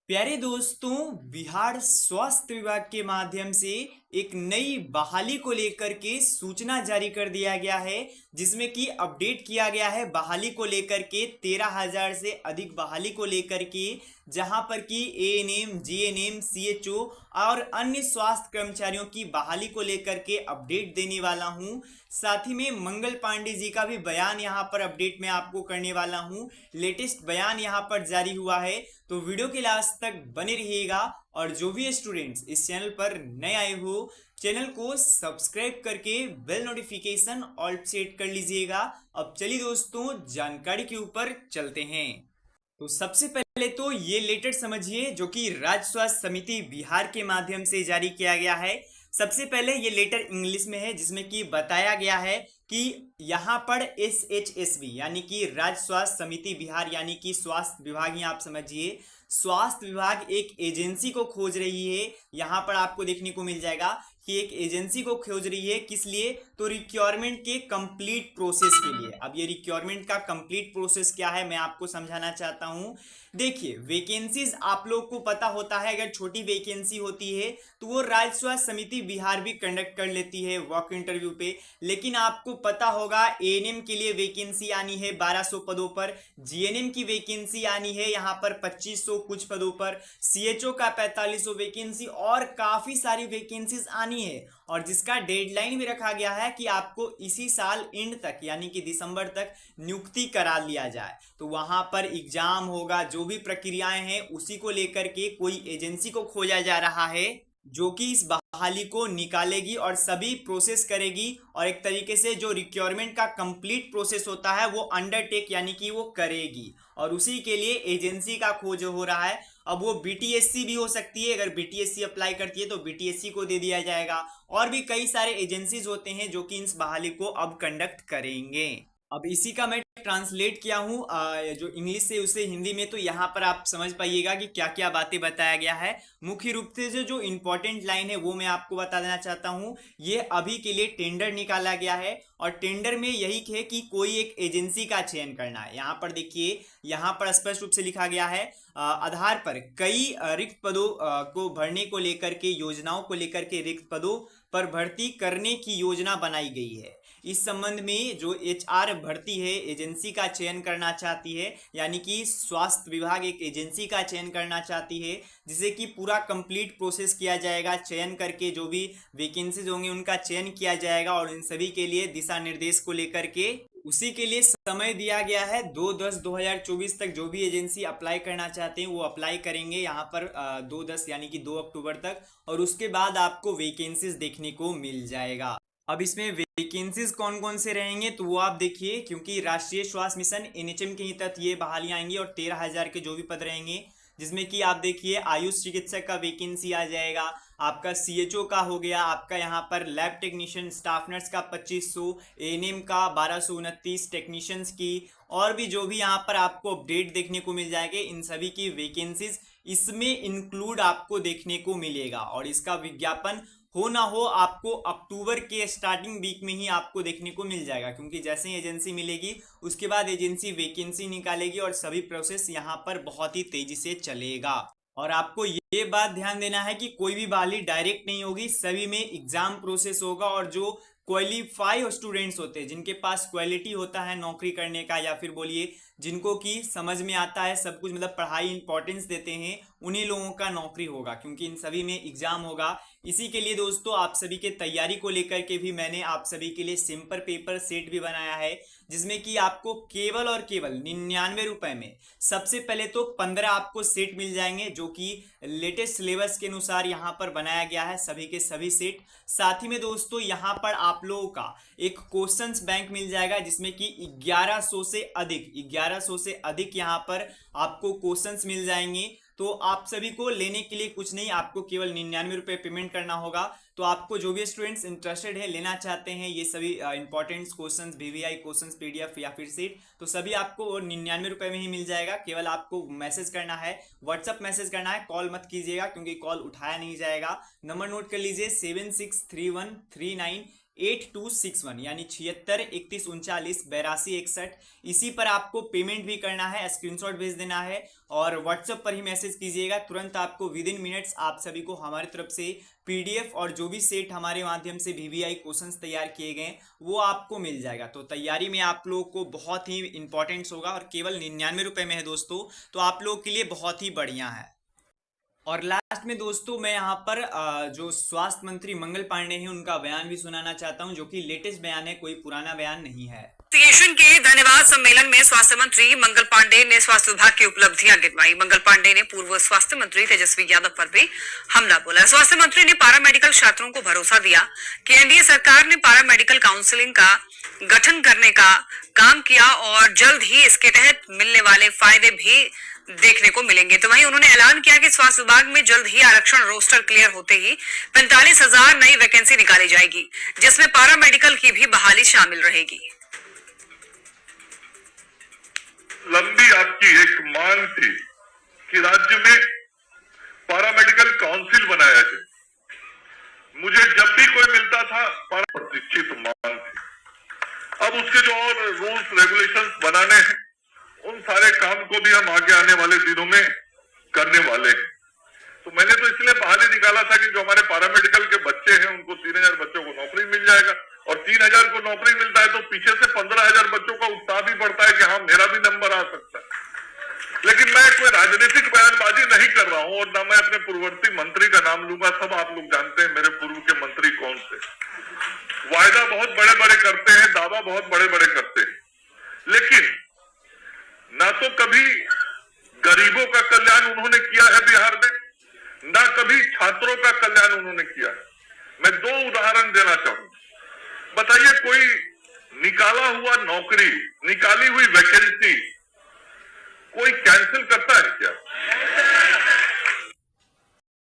प्यारे दोस्तों, बिहार स्वास्थ्य विभाग के माध्यम से एक नई बहाली को लेकर के सूचना जारी कर दिया गया है, जिसमें कि अपडेट किया गया है बहाली को लेकर के 13,000 से अधिक बहाली को लेकर के, जहां पर कि एएनएम, जीएनएम, सीएचओ और अन्य स्वास्थ्य कर्मचारियों की बहाली को लेकर के अपडेट देने वाला हूं। साथ ही में मंगल पांडे जी का भी बयान यहां पर अपडेट में आपको करने वाला हूं। लेटेस्ट बयान यहां पर जारी हुआ है, तो वीडियो के लास्ट तक बने रहिएगा। और जो भी स्टूडेंट्स इस चैनल पर नए आए हो, चैनल को सब्सक्राइब करके बेल नोटिफिकेशन ऑल सेट कर लीजिएगा। अब चलिए दोस्तों, जानकारी के ऊपर चलते हैं। तो सबसे पहले तो ये लेटर समझिए, जो कि राज्य स्वास्थ्य समिति बिहार के माध्यम से जारी किया गया है। सबसे पहले ये लेटर इंग्लिश में है, जिसमें कि बताया गया है कि यहाँ पर SHSB यानी कि राज्य स्वास्थ्य समिति बिहार यानी कि स्वास्थ्य विभाग ही आप समझिए, स्वास्थ्य विभाग एक एजेंसी को खोज रही है। यहाँ पर आपको देखने को मिल जाएगा कि एक एजेंसी को खोज रही है। किस लिए? तो रिक्वायरमेंट के कंप्लीट प्रोसेस के लिए। अब ये रिक्वायरमेंट का कंप्लीट प्रोसेस क्या है, मैं आपको समझाना चाहता हूं। देखिए, वैकेंसीज आप लोग को पता होता है, अगर छोटी वैकेंसी होती है तो वो राज्य स्वास्थ्य समिति बिहार भी कंडक्ट कर लेती है वॉक इंटरव्यू पे। लेकिन आपको पता होगा, एएनएम के लिए वैकेंसी आनी है 1200 पदों पर, जीएनएम की वैकेंसी आनी है यहाँ पर 2500 कुछ पदों पर, सीएचओ का 4500 वैकेंसी और काफी सारी वैकेंसीज आनी है। और जिसका डेडलाइन भी रखा गया है कि आपको इसी साल एंड तक यानी कि दिसंबर तक नियुक्ति करा लिया जाए। तो वहां पर एग्जाम होगा, जो भी प्रक्रियाएं हैं उसी को लेकर के कोई एजेंसी को खोजा जा रहा है, जो कि इस बहाली को निकालेगी और सभी प्रोसेस करेगी। और एक तरीके से जो रिक्वायरमेंट का कंप्लीट प्रोसेस होता है वो अंडरटेक यानी कि वो करेगी, और उसी के लिए एजेंसी का खोज हो रहा है। अब वो बीटीएससी भी हो सकती है, अगर बीटीएससी अप्लाई करती है तो बीटीएससी को दे दिया जाएगा। और भी कई सारे एजेंसीज होते हैं जो कि इस बहाली को अब कंडक्ट करेंगे। अब इसी का मैं ट्रांसलेट किया हूँ जो इंग्लिश से उसे हिंदी में, तो यहाँ पर आप समझ पाइएगा कि क्या क्या बातें बताया गया है। मुख्य रूप से जो जो इम्पोर्टेंट लाइन है वो मैं आपको बता देना चाहता हूँ। ये अभी के लिए टेंडर निकाला गया है, और टेंडर में यही है कि कोई एक एजेंसी का चयन करना है। यहाँ पर देखिए, यहाँ पर स्पष्ट रूप से लिखा गया है, आधार पर कई रिक्त पदों को भरने को लेकर के, योजनाओं को लेकर के रिक्त पदों पर भर्ती करने की योजना बनाई गई है। इस संबंध में जो एचआर भर्ती है, एजेंसी का चयन करना चाहती है, यानी कि स्वास्थ्य विभाग एक एजेंसी का चयन करना चाहती है, जिसे कि पूरा कंप्लीट प्रोसेस किया जाएगा। चयन करके जो भी वैकेंसीज होंगे उनका चयन किया जाएगा, और इन सभी के लिए दिशा निर्देश को लेकर के उसी के लिए समय दिया गया है। 2/10/2024 तक जो भी एजेंसी अप्लाई करना चाहते हैं वो अप्लाई करेंगे यहाँ पर 2/10 यानी कि 2 अक्टूबर तक, और उसके बाद आपको वैकेंसीज देखने को मिल जाएगा। अब इसमें वैकेंसीज कौन कौन से रहेंगे तो वो आप देखिए, क्योंकि राष्ट्रीय स्वास्थ्य मिशन एनएचएम के ही तहत ये बहालियां आएंगी, और 13,000 के जो भी पद रहेंगे, जिसमें कि आप देखिए आयुष चिकित्सक का वैकेंसी आ जाएगा, आपका सीएचओ का हो गया, आपका यहाँ पर लैब टेक्नीशियन स्टाफ नर्स का 2500, एएनएम का 1229, टेक्नीशियंस की और भी जो भी यहाँ पर आपको अपडेट देखने को मिल जाएंगे, इन सभी की वैकेंसीज इसमें इंक्लूड आपको देखने को मिलेगा। और इसका विज्ञापन हो ना हो, आपको अक्टूबर के स्टार्टिंग वीक में ही आपको देखने को मिल जाएगा, क्योंकि जैसे ही एजेंसी मिलेगी उसके बाद एजेंसी वैकेंसी निकालेगी, और सभी प्रोसेस यहाँ पर बहुत ही तेजी से चलेगा। और आपको ये बात ध्यान देना है कि कोई भी बहाली डायरेक्ट नहीं होगी, सभी में एग्जाम प्रोसेस होगा। और जो क्वालिफाई स्टूडेंट्स होते हैं, जिनके पास क्वालिटी होता है नौकरी करने का, या फिर बोलिए जिनको कि समझ में आता है सब कुछ, मतलब पढ़ाई इंपॉर्टेंस देते हैं, उन्हीं लोगों का नौकरी होगा, क्योंकि इन सभी में एग्जाम होगा। इसी के लिए दोस्तों, आप सभी के तैयारी को लेकर के भी मैंने आप सभी के लिए सिंपल पेपर सेट भी बनाया है, जिसमें कि आपको केवल और केवल 99 रुपए में सबसे पहले तो 15 आपको सेट मिल जाएंगे, जो कि लेटेस्ट सिलेबस के अनुसार यहाँ पर बनाया गया है, सभी के सभी सेट। साथ ही में दोस्तों, यहाँ पर आप लोगों का एक क्वेश्चंस बैंक मिल जाएगा, जिसमें कि 1100 से अधिक यहाँ पर आपको क्वेश्चंस मिल जाएंगे। तो आप सभी को लेने के लिए कुछ नहीं, आपको केवल 99 रुपए पेमेंट करना होगा। तो आपको जो भी स्टूडेंट्स इंटरेस्टेड है, लेना चाहते हैं ये सभी important questions, VVI questions PDF या फिर सीट, तो सभी आपको 99 रुपए में ही मिल जाएगा। केवल आपको मैसेज करना है, व्हाट्सअप मैसेज करना है, कॉल मत कीजिएगा क्योंकि कॉल उठाया नहीं जाएगा। नंबर नोट कर लीजिए 763139 8261 यानी 76 31 39 82 इसी पर आपको पेमेंट भी करना है, स्क्रीनशॉट भेज देना है और व्हाट्सएप पर ही मैसेज कीजिएगा। तुरंत आपको विद इन मिनट्स आप सभी को हमारी तरफ से पीडीएफ और जो भी सेट हमारे माध्यम से वीवीआई क्वेश्चंस तैयार किए गए वो आपको मिल जाएगा। तो तैयारी में आप लोगों को बहुत ही इंपॉर्टेंस होगा और केवल 99 रुपए में है दोस्तों, तो आप लोगों के लिए बहुत ही बढ़िया है। और लास्ट में दोस्तों मैं यहाँ पर जो स्वास्थ्य मंत्री मंगल पांडे हैं उनका बयान भी सुनाना चाहता हूँ, जो कि लेटेस्ट बयान है, कोई पुराना बयान नहीं है। के धन्यवाद सम्मेलन में स्वास्थ्य मंत्री मंगल पांडे ने स्वास्थ्य विभाग की उपलब्धियां गिनवाई। मंगल पांडे ने पूर्व स्वास्थ्य मंत्री तेजस्वी यादव पर भी हमला बोला। स्वास्थ्य मंत्री ने पारा मेडिकल छात्रों को भरोसा दिया कि एनडीए सरकार ने पारा मेडिकल काउंसिलिंग का गठन करने का काम किया और जल्द ही इसके तहत मिलने वाले फायदे भी देखने को मिलेंगे। तो वहीं उन्होंने ऐलान किया कि स्वास्थ्य विभाग में जल्द ही आरक्षण रोस्टर क्लियर होते ही 45,000 नई वैकेंसी निकाली जाएगी, जिसमें पारा मेडिकल की भी बहाली शामिल रहेगी। लंबी आपकी एक मांग थी कि राज्य में पैरामेडिकल काउंसिल बनाया जाए। मुझे जब भी कोई मिलता था प्रतिष्ठित मांग थी। अब उसके जो और रूल्स रेगुलेशंस बनाने हैं उन सारे काम को भी हम आगे आने वाले दिनों में करने वाले हैं। तो मैंने तो इसलिए बहाली निकाला था कि जो हमारे पैरामेडिकल के बच्चे हैं उनको 3,000 बच्चों को नौकरी मिल जाएगा और 3,000 को नौकरी मिलता है तो पीछे से 15,000 बच्चों का उत्साह भी बढ़ता है कि हाँ मेरा भी नंबर आ सकता है। लेकिन मैं कोई राजनीतिक बयानबाजी नहीं कर रहा हूं और ना मैं अपने पूर्ववर्ती मंत्री का नाम लूंगा। सब आप लोग जानते हैं मेरे पूर्व के मंत्री कौन से। वायदा बहुत बड़े बड़े करते हैं, दावा बहुत बड़े बड़े करते हैं, लेकिन ना तो कभी गरीबों का कल्याण उन्होंने किया है बिहार में, ना कभी छात्रों का कल्याण उन्होंने किया है। मैं दो उदाहरण देना चाहूंगा। बताइए कोई निकाला हुआ नौकरी, निकाली हुई वैकेंसी कोई कैंसिल करता है क्या?